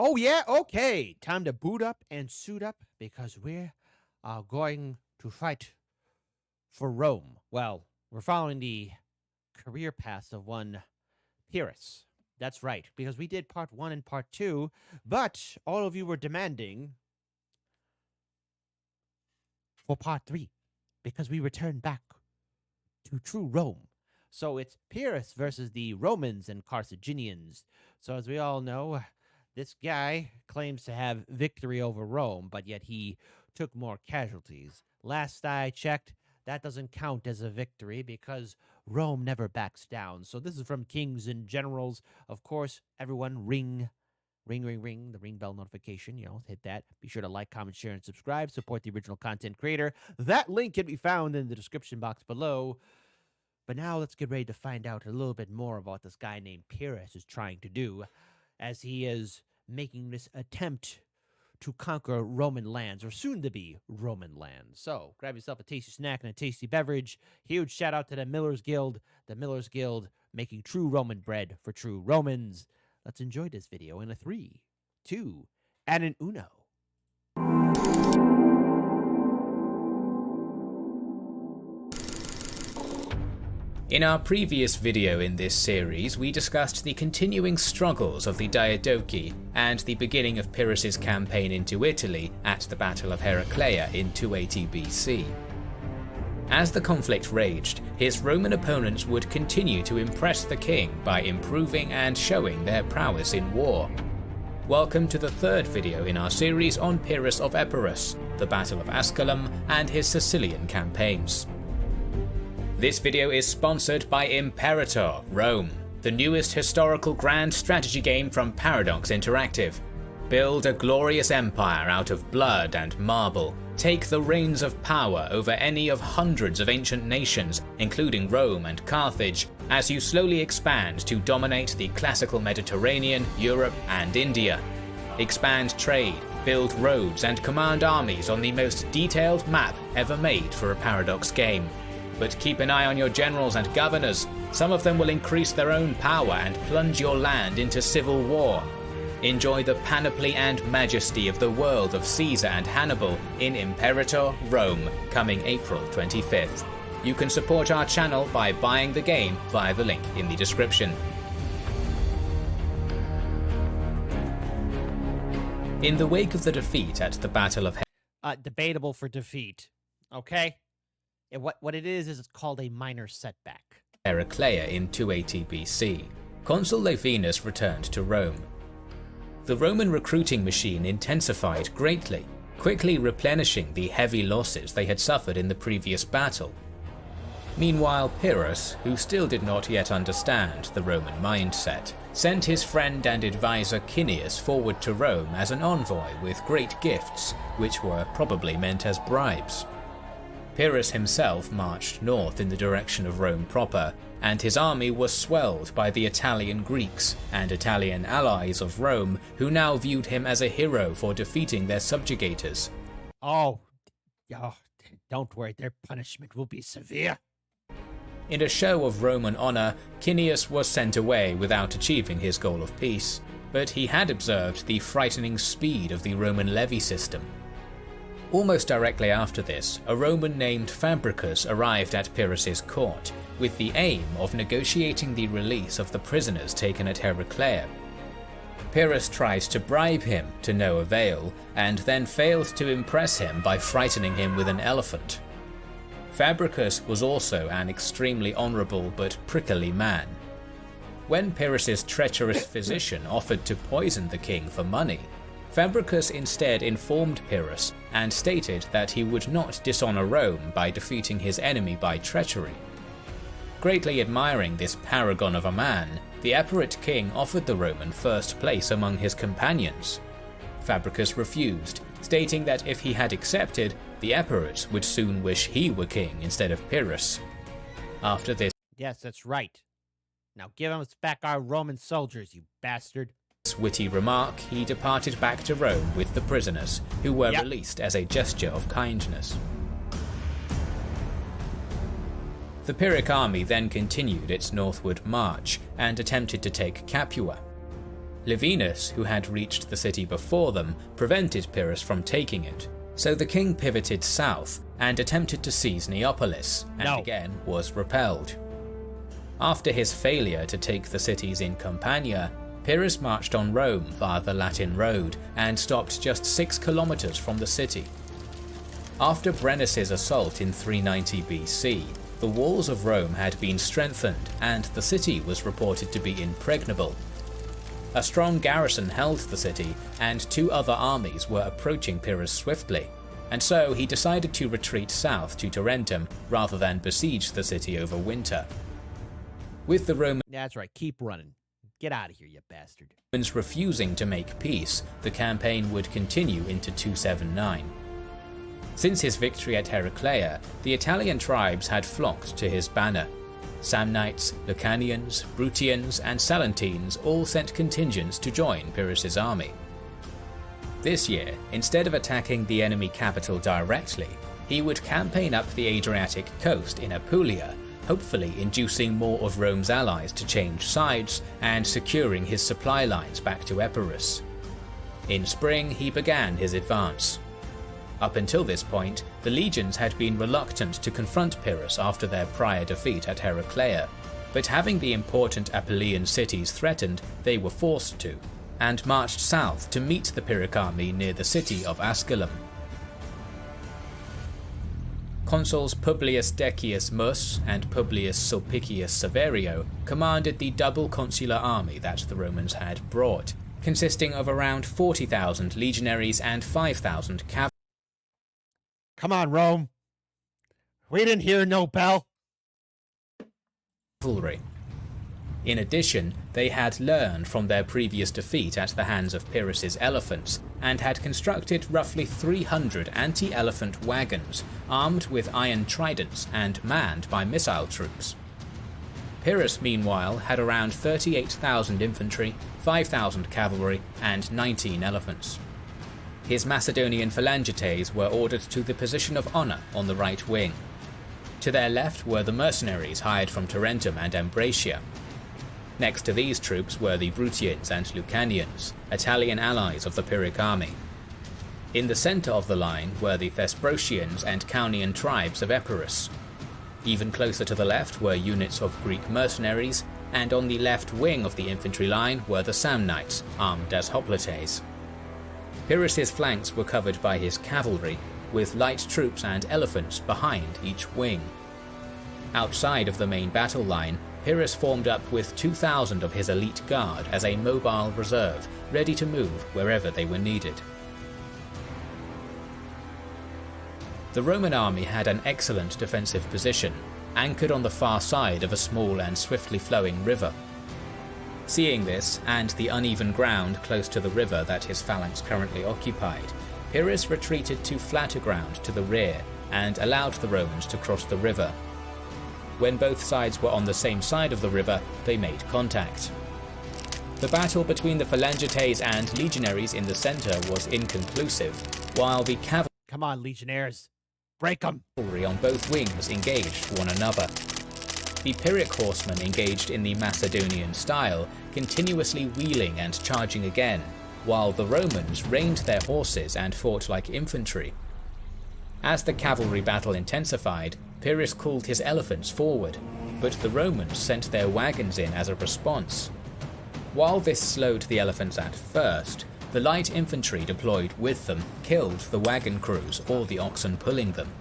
Oh, yeah? Okay. Time to boot up and suit up because we're going to fight for Rome. Well, we're following the career path of one Pyrrhus. That's right, because we did part 1 and part 2, but all of you were demanding for part 3 because we returned back to true Rome. So it's Pyrrhus versus the Romans and Carthaginians. So as we all know, this guy claims to have victory over Rome, but yet he took more casualties. Last I checked, that doesn't count as a victory because Rome never backs down. So this is from Kings and Generals. Of course, everyone ring, the ring bell notification. Hit that. Be sure to like, comment, share, and subscribe. Support the original content creator. That link can be found in the description box below. But now let's get ready to find out a little bit more about this guy named Pyrrhus is trying to do as he is making this attempt to conquer Roman lands, or soon-to-be Roman lands. So, grab yourself a tasty snack and a tasty beverage. Huge shout-out to the Millers Guild making true Roman bread for true Romans. Let's enjoy this video in a 3, 2, and an uno. In our previous video in this series, we discussed the continuing struggles of the Diadochi and the beginning of Pyrrhus's campaign into Italy at the Battle of Heraclea in 280 BC. As the conflict raged, his Roman opponents would continue to impress the king by improving and showing their prowess in war. Welcome to the third video in our series on Pyrrhus of Epirus, the Battle of Asculum, and his Sicilian campaigns. This video is sponsored by Imperator Rome, the newest historical grand strategy game from Paradox Interactive. Build a glorious empire out of blood and marble. Take the reins of power over any of hundreds of ancient nations, including Rome and Carthage, as you slowly expand to dominate the classical Mediterranean, Europe, and India. Expand trade, build roads, and command armies on the most detailed map ever made for a Paradox game. But keep an eye on your generals and governors. Some of them will increase their own power and plunge your land into civil war. Enjoy the panoply and majesty of the world of Caesar and Hannibal in Imperator Rome, coming April 25th. You can support our channel by buying the game via the link in the description. In the wake of the defeat at the Battle of Debatable for defeat, okay? What it is it's called a minor setback. Heraclea in 280 BC, Consul Levinus returned to Rome. The Roman recruiting machine intensified greatly, quickly replenishing the heavy losses they had suffered in the previous battle. Meanwhile, Pyrrhus, who still did not yet understand the Roman mindset, sent his friend and advisor Cineas forward to Rome as an envoy with great gifts, which were probably meant as bribes. Pyrrhus himself marched north in the direction of Rome proper, and his army was swelled by the Italian Greeks and Italian allies of Rome, who now viewed him as a hero for defeating their subjugators. Oh, don't worry, their punishment will be severe. In a show of Roman honor, Cineas was sent away without achieving his goal of peace, but he had observed the frightening speed of the Roman levy system. Almost directly after this, a Roman named Fabricus arrived at Pyrrhus's court, with the aim of negotiating the release of the prisoners taken at Heraclea. Pyrrhus tried to bribe him to no avail, and then failed to impress him by frightening him with an elephant. Fabricus was also an extremely honourable but prickly man. When Pyrrhus's treacherous physician offered to poison the king for money, Fabricus instead informed Pyrrhus and stated that he would not dishonour Rome by defeating his enemy by treachery. Greatly admiring this paragon of a man, the Epirot king offered the Roman first place among his companions. Fabricus refused, stating that if he had accepted, the Epirots would soon wish he were king instead of Pyrrhus. After this, yes, that's right. Now give us back our Roman soldiers, you bastard. Witty remark, he departed back to Rome with the prisoners, who were released as a gesture of kindness. The Pyrrhic army then continued its northward march and attempted to take Capua. Laevinus, who had reached the city before them, prevented Pyrrhus from taking it, so the king pivoted south and attempted to seize Neapolis, and again was repelled. After his failure to take the cities in Campania, Pyrrhus marched on Rome via the Latin Road and stopped just 6 kilometers from the city. After Brennus's assault in 390 BC, the walls of Rome had been strengthened and the city was reported to be impregnable. A strong garrison held the city, and 2 other armies were approaching Pyrrhus swiftly, and so he decided to retreat south to Tarentum rather than besiege the city over winter. With the Romans That's right. Keep running. Get out of here, you bastard. refusing to make peace, the campaign would continue into 279. Since his victory at Heraclea, the Italian tribes had flocked to his banner. Samnites, Lucanians, Bruttians, and Salentines all sent contingents to join Pyrrhus's army. This year, instead of attacking the enemy capital directly, he would campaign up the Adriatic coast in Apulia, hopefully inducing more of Rome's allies to change sides and securing his supply lines back to Epirus. In spring, he began his advance. Up until this point, the legions had been reluctant to confront Pyrrhus after their prior defeat at Heraclea, but having the important Apulian cities threatened, they were forced to, and marched south to meet the Pyrrhic army near the city of Asculum. Consuls Publius Decius Mus and Publius Sulpicius Severio commanded the double consular army that the Romans had brought, consisting of around 40,000 legionaries and 5,000 cavalry. Come on, Rome. We didn't hear no bell. In addition, they had learned from their previous defeat at the hands of Pyrrhus's elephants, and had constructed roughly 300 anti-elephant wagons, armed with iron tridents and manned by missile troops. Pyrrhus, meanwhile, had around 38,000 infantry, 5,000 cavalry, and 19 elephants. His Macedonian phalangites were ordered to the position of honour on the right wing. To their left were the mercenaries hired from Tarentum and Ambracia. Next to these troops were the Bruttians and Lucanians, Italian allies of the Pyrrhic army. In the centre of the line were the Thesprotians and Caunian tribes of Epirus. Even closer to the left were units of Greek mercenaries, and on the left wing of the infantry line were the Samnites, armed as hoplites. Pyrrhus's flanks were covered by his cavalry, with light troops and elephants behind each wing. Outside of the main battle line, Pyrrhus formed up with 2,000 of his elite guard as a mobile reserve, ready to move wherever they were needed. The Roman army had an excellent defensive position, anchored on the far side of a small and swiftly flowing river. Seeing this, and the uneven ground close to the river that his phalanx currently occupied, Pyrrhus retreated to flatter ground to the rear and allowed the Romans to cross the river. When both sides were on the same side of the river, they made contact. The battle between the phalangites and legionaries in the centre was inconclusive, while the cavalry Come on, legionnaires. Break them. on both wings engaged one another. The Pyrrhic horsemen engaged in the Macedonian style, continuously wheeling and charging again, while the Romans reined their horses and fought like infantry. As the cavalry battle intensified, Pyrrhus called his elephants forward, but the Romans sent their wagons in as a response. While this slowed the elephants at first, the light infantry deployed with them killed the wagon crews or the oxen pulling them.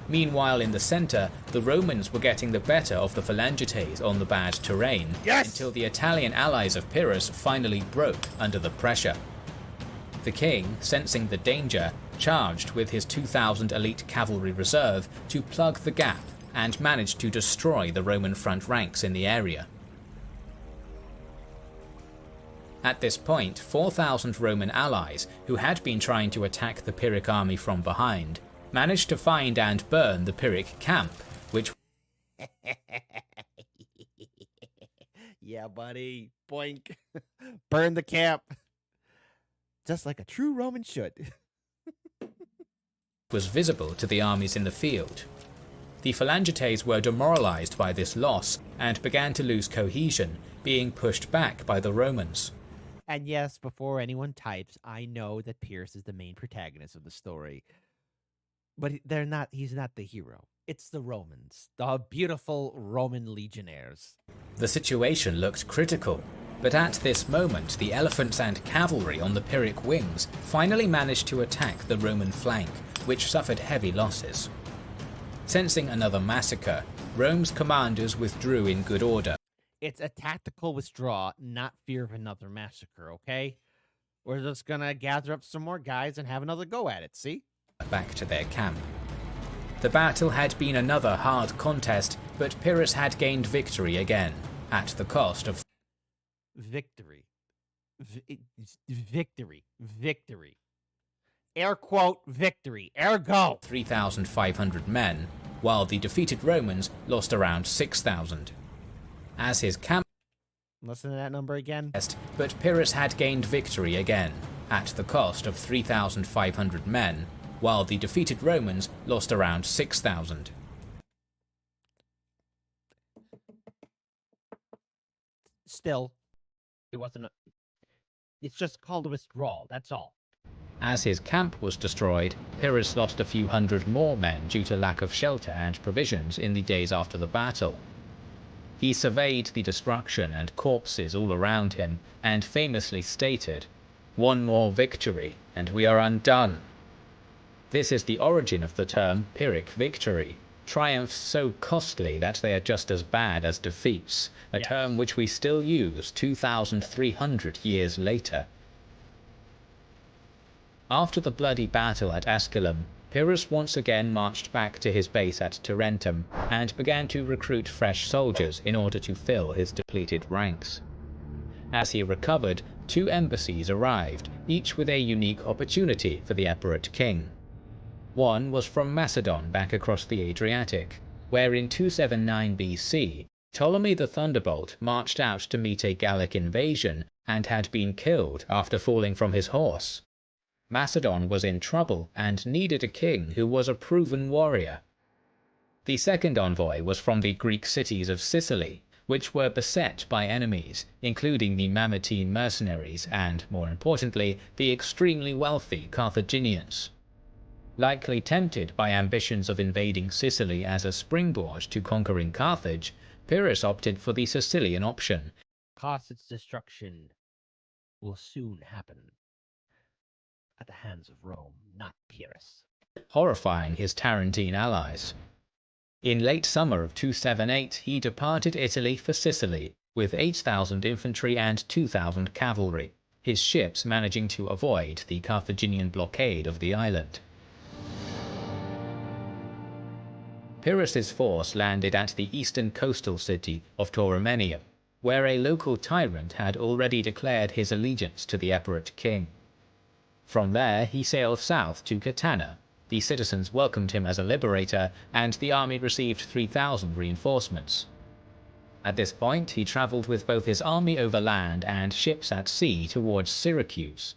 Meanwhile, in the centre, the Romans were getting the better of the phalangites on the bad terrain, until the Italian allies of Pyrrhus finally broke under the pressure. The king, sensing the danger, charged with his 2,000 elite cavalry reserve to plug the gap and managed to destroy the Roman front ranks in the area. At this point, 4,000 Roman allies, who had been trying to attack the Pyrrhic army from behind, managed to find and burn the Pyrrhic camp, which Yeah, buddy. Boink. Burn the camp. Just like a true Roman should. was visible to the armies in the field. The phalangites were demoralized by this loss and began to lose cohesion, being pushed back by the Romans. And yes, before anyone types, I know that Pyrrhus is the main protagonist of the story. But he's not the hero. It's the Romans, the beautiful Roman legionnaires. The situation looked critical, but at this moment the elephants and cavalry on the Pyrrhic wings finally managed to attack the Roman flank, which suffered heavy losses. Sensing another massacre, Rome's commanders withdrew in good order. It's a tactical withdrawal, not fear of another massacre, okay? We're just gonna gather up some more guys and have another go at it, see? Back to their camp. The battle had been another hard contest, but Pyrrhus had gained victory again, at the cost of Victory. Victory. Air quote, victory. Ergo! 3,500 men, while the defeated Romans lost around 6,000. As his camp Listen to that number again. But Pyrrhus had gained victory again, at the cost of 3,500 men, while the defeated Romans lost around 6,000. Still, it wasn't it's just called a withdrawal, that's all. As his camp was destroyed, Pyrrhus lost a few hundred more men due to lack of shelter and provisions in the days after the battle. He surveyed the destruction and corpses all around him, and famously stated, "One more victory, and we are undone." This is the origin of the term Pyrrhic victory, triumphs so costly that they are just as bad as defeats, a term which we still use 2,300 years later. After the bloody battle at Asculum, Pyrrhus once again marched back to his base at Tarentum and began to recruit fresh soldiers in order to fill his depleted ranks. As he recovered, 2 embassies arrived, each with a unique opportunity for the Epirot king. One was from Macedon back across the Adriatic, where in 279 BC, Ptolemy the Thunderbolt marched out to meet a Gallic invasion and had been killed after falling from his horse. Macedon was in trouble and needed a king who was a proven warrior. The second envoy was from the Greek cities of Sicily, which were beset by enemies, including the Mamertine mercenaries and, more importantly, the extremely wealthy Carthaginians. Likely tempted by ambitions of invading Sicily as a springboard to conquering Carthage, Pyrrhus opted for the Sicilian option. Carthage destruction will soon happen at the hands of Rome, not Pyrrhus. Horrifying his Tarentine allies. In late summer of 278, he departed Italy for Sicily with 8,000 infantry and 2,000 cavalry, his ships managing to avoid the Carthaginian blockade of the island. Pyrrhus's force landed at the eastern coastal city of Tauromenium, where a local tyrant had already declared his allegiance to the Epirot king. From there, he sailed south to Catana. The citizens welcomed him as a liberator, and the army received 3,000 reinforcements. At this point, he travelled with both his army over land and ships at sea towards Syracuse.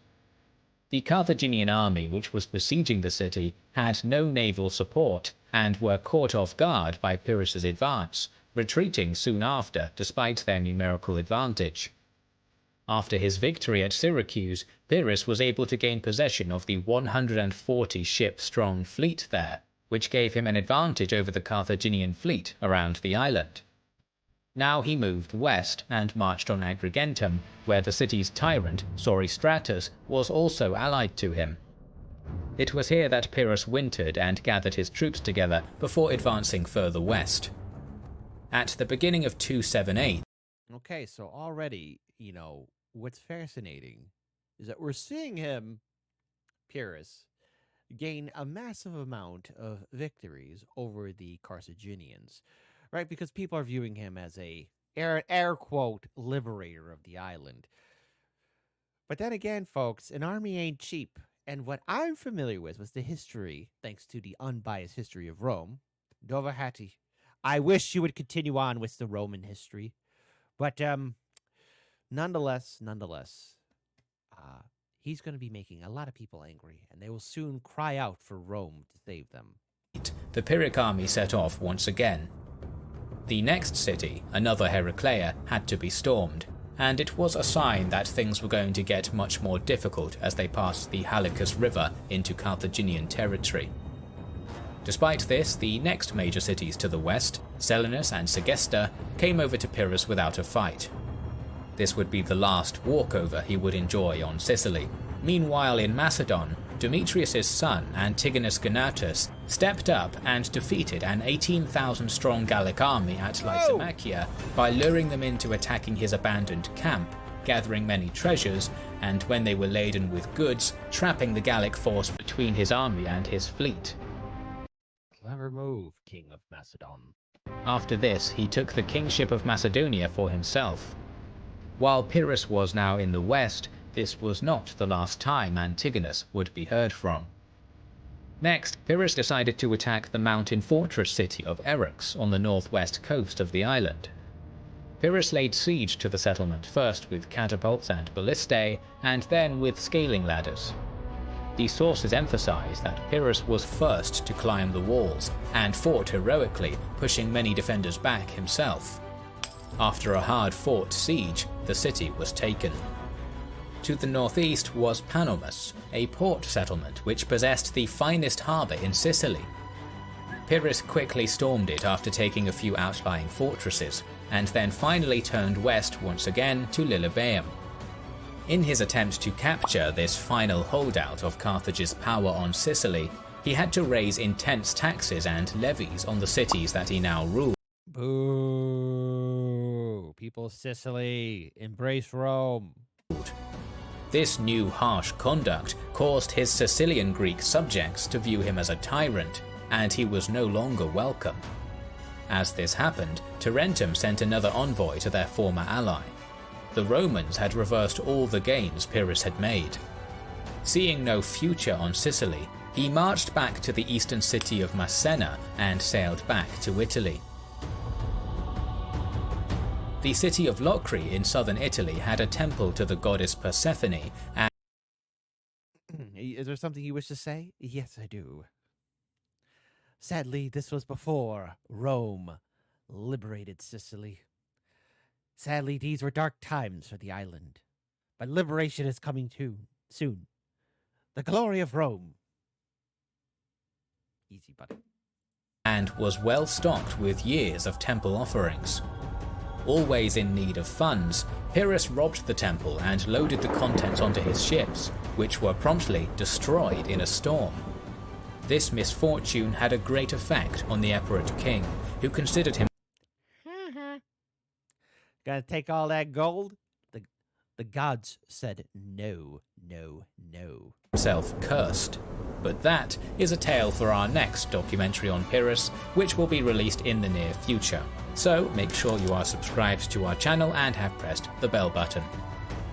The Carthaginian army, which was besieging the city, had no naval support, and were caught off guard by Pyrrhus's advance, retreating soon after despite their numerical advantage. After his victory at Syracuse, Pyrrhus was able to gain possession of the 140-ship-strong fleet there, which gave him an advantage over the Carthaginian fleet around the island. Now he moved west and marched on Agrigentum, where the city's tyrant, Soristratus, was also allied to him. It was here that Pyrrhus wintered and gathered his troops together before advancing further west. At the beginning of 278, Okay, so already, what's fascinating is that we're seeing him, Pyrrhus, gain a massive amount of victories over the Carthaginians, right? Because people are viewing him as a air quote liberator of the island. But then again, folks, an army ain't cheap. And what I'm familiar with was the history, thanks to the unbiased history of Rome. Dovahati. I wish you would continue on with the Roman history. But nonetheless, he's going to be making a lot of people angry, and they will soon cry out for Rome to save them. the Pyrrhic army set off once again. The next city, another Heraclea, had to be stormed, and it was a sign that things were going to get much more difficult as they passed the Halicus River into Carthaginian territory. Despite this, the next major cities to the west, Selinus and Segesta, came over to Pyrrhus without a fight. This would be the last walkover he would enjoy on Sicily. Meanwhile in Macedon, Demetrius' son Antigonus Gonatus stepped up and defeated an 18,000-strong Gallic army at Lysimachia by luring them into attacking his abandoned camp, gathering many treasures, and when they were laden with goods, trapping the Gallic force between his army and his fleet. Clever move, King of Macedon. After this, he took the kingship of Macedonia for himself. While Pyrrhus was now in the west, this was not the last time Antigonus would be heard from. Next, Pyrrhus decided to attack the mountain fortress city of Eryx on the northwest coast of the island. Pyrrhus laid siege to the settlement first with catapults and ballistae, and then with scaling ladders. These sources emphasize that Pyrrhus was first to climb the walls, and fought heroically, pushing many defenders back himself. After a hard-fought siege, the city was taken. To the northeast was Panomus, a port settlement which possessed the finest harbour in Sicily. Pyrrhus quickly stormed it after taking a few outlying fortresses, and then finally turned west once again to Lilybaeum. In his attempt to capture this final holdout of Carthage's power on Sicily, he had to raise intense taxes and levies on the cities that he now ruled. Boo! People of Sicily, embrace Rome. This new harsh conduct caused his Sicilian Greek subjects to view him as a tyrant, and he was no longer welcome. As this happened, Tarentum sent another envoy to their former ally. The Romans had reversed all the gains Pyrrhus had made. Seeing no future on Sicily, he marched back to the eastern city of Masena and sailed back to Italy. The city of Locri in southern Italy had a temple to the goddess Persephone, and Is there something you wish to say? Yes, I do. Sadly, this was before Rome liberated Sicily. Sadly, these were dark times for the island. But liberation is coming too soon. The glory of Rome. Easy, buddy. and was well stocked with years of temple offerings. Always in need of funds, Pyrrhus robbed the temple and loaded the contents onto his ships, which were promptly destroyed in a storm. This misfortune had a great effect on the Epirot king, who considered him Gonna take all that gold? The gods said no, no, no. himself cursed. But that is a tale for our next documentary on Pyrrhus, which will be released in the near future. So make sure you are subscribed to our channel and have pressed the bell button.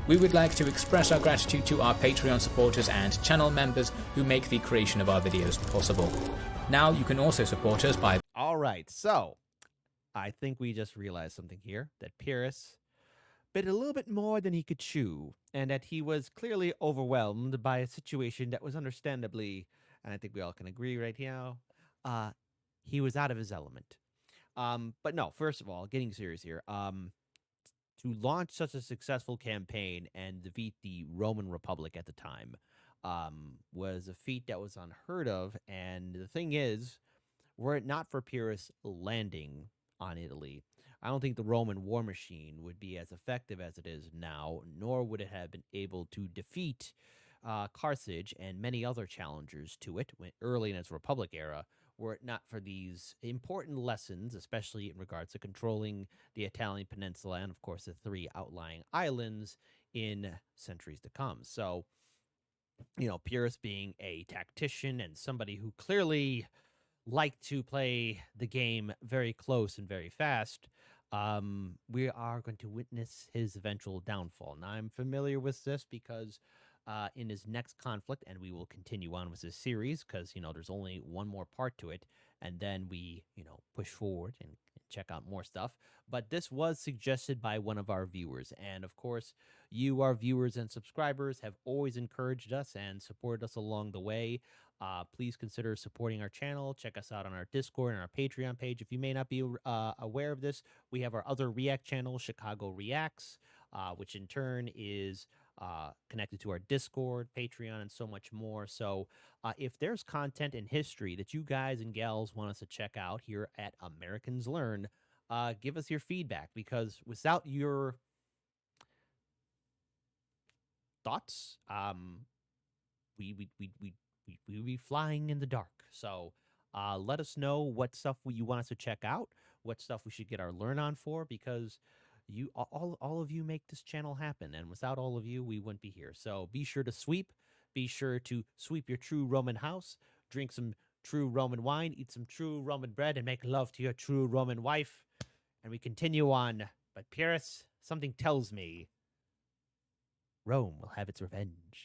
We would like to express our gratitude to our Patreon supporters and channel members who make the creation of our videos possible. Now you can also support us by... All right, so I think we just realized something here, that Pyrrhus bit a little bit more than he could chew, and that he was clearly overwhelmed by a situation that was understandably, and I think we all can agree right now, he was out of his element. But no, first of all, getting serious here, to launch such a successful campaign and defeat the Roman Republic at the time was a feat that was unheard of, and the thing is, were it not for Pyrrhus landing on Italy, I don't think the Roman war machine would be as effective as it is now, nor would it have been able to defeat Carthage and many other challengers to it early in its Republic era, were it not for these important lessons, especially in regards to controlling the Italian peninsula and, of course, the three outlying islands in centuries to come. So, you know, Pyrrhus being a tactician and somebody who clearly liked to play the game very close and very fast, we are going to witness his eventual downfall. Now, I'm familiar with this because in his next conflict, and we will continue on with this series because, you know, there's only one more part to it, and then we, you know, push forward and check out more stuff. But this was suggested by one of our viewers, and of course, you, our viewers and subscribers, have always encouraged us and supported us along the way. Please consider supporting our channel. Check us out on our Discord and our Patreon page. If you may not be aware of this, we have our other React channel, Chicago Reacts. which in turn is connected to our Discord, Patreon, and so much more. So if there's content in history that you guys and gals want us to check out here at Americans Learn, give us your feedback, because without your thoughts, we be flying in the dark. So let us know what stuff you want us to check out, what stuff we should get our learn on for, because you all of you make this channel happen, and without all of you, we wouldn't be here. So be sure to sweep. Be sure to sweep your true Roman house, drink some true Roman wine, eat some true Roman bread, and make love to your true Roman wife. And we continue on. But Pyrrhus, something tells me Rome will have its revenge.